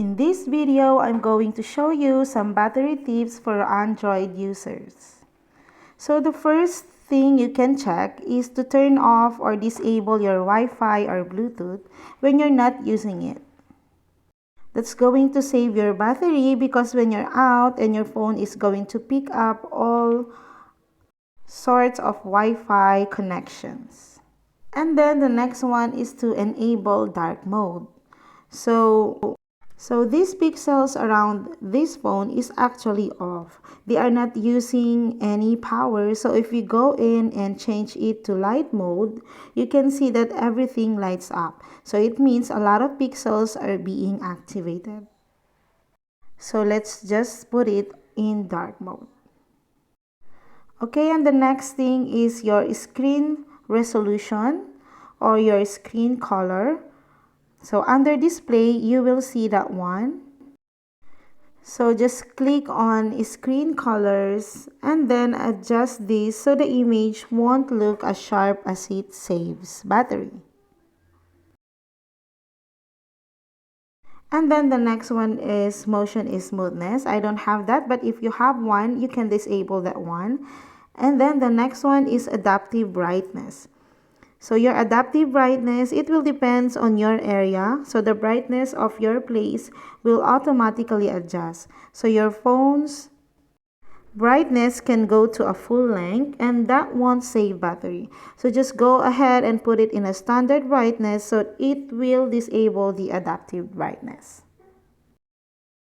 In this video, I'm going to show you some battery tips for Android users. So the first thing you can check is to turn off or disable your Wi-Fi or Bluetooth when you're not using it. That's going to save your battery because when you're out and your phone is going to pick up all sorts of Wi-Fi connections. And then the next one is to enable dark mode. So these pixels around this phone is actually off. They are not using any power. So if you go in and change it to light mode, you can see that everything lights up. So it means a lot of pixels are being activated. So let's just put it in dark mode. Okay, and the next thing is your screen resolution or your screen color. So under display, you will see that one. So just click on screen colors and then adjust this so the image won't look as sharp as it saves battery. And then the next one is motion smoothness. I don't have that, but if you have one, you can disable that one. And then the next one is adaptive brightness. So your adaptive brightness, it will depend on your area. So the brightness of your place will automatically adjust. So your phone's brightness can go to a full length and that won't save battery. So just go ahead and put it in a standard brightness so it will disable the adaptive brightness.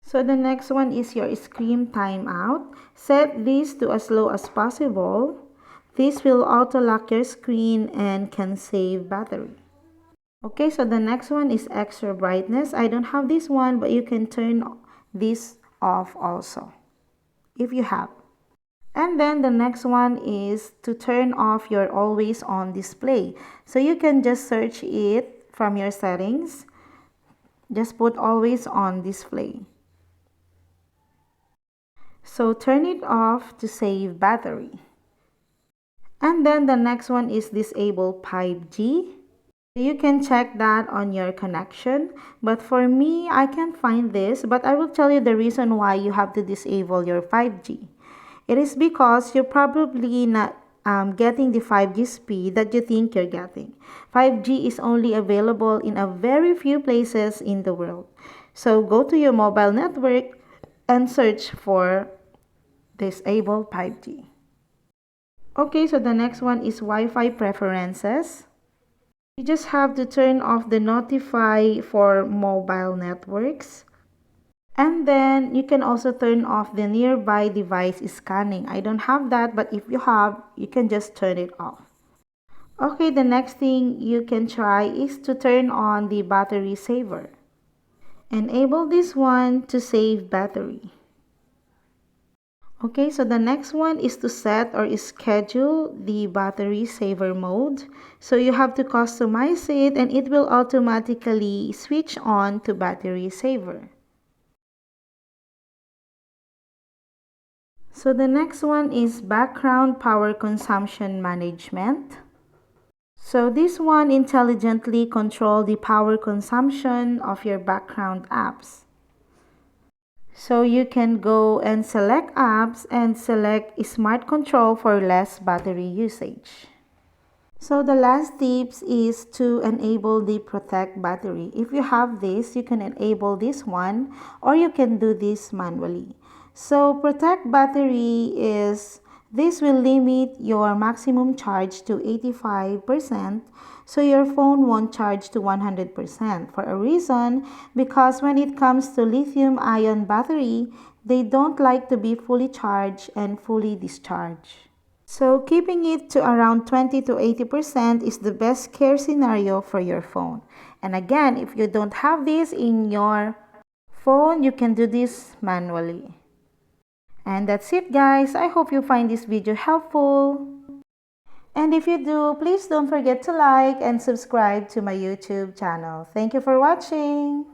So the next one is your screen timeout. Set this to as low as possible. This will auto-lock your screen and can save battery. Okay, so the next one is extra brightness. I don't have this one, but you can turn this off also if you have. And then the next one is to turn off your always on display. So you can just search it from your settings. Just put always on display. So turn it off to save battery. And then the next one is disable 5G. You can check that on your connection. But for me, I can't find this. But I will tell you the reason why you have to disable your 5G. It is because you're probably not getting the 5G speed that you think you're getting. 5G is only available in a very few places in the world. So go to your mobile network and search for disable 5G. Okay, so the next one is Wi-Fi preferences. You just have to turn off the notify for mobile networks. And then you can also turn off the nearby device scanning. I don't have that, but if you have, you can just turn it off. Okay, the next thing you can try is to turn on the battery saver. Enable this one to save battery. Okay, so the next one is to set or schedule the battery saver mode. So you have to customize it and it will automatically switch on to battery saver. So the next one is background power consumption management. So this one intelligently controls the power consumption of your background apps. So you can go and select apps and select smart control for less battery usage. So the last tips is to enable the protect battery. If you have this, you can enable this one or you can do this manually. So protect battery is this will limit your maximum charge to 85%, so your phone won't charge to 100% for a reason, because when it comes to lithium-ion battery, they don't like to be fully charged and fully discharged. So keeping it to around 20 to 80% is the best care scenario for your phone. And again, if you don't have this in your phone, you can do this manually. And that's it, guys. I hope you find this video helpful. And if you do, please don't forget to like and subscribe to my YouTube channel. Thank you for watching.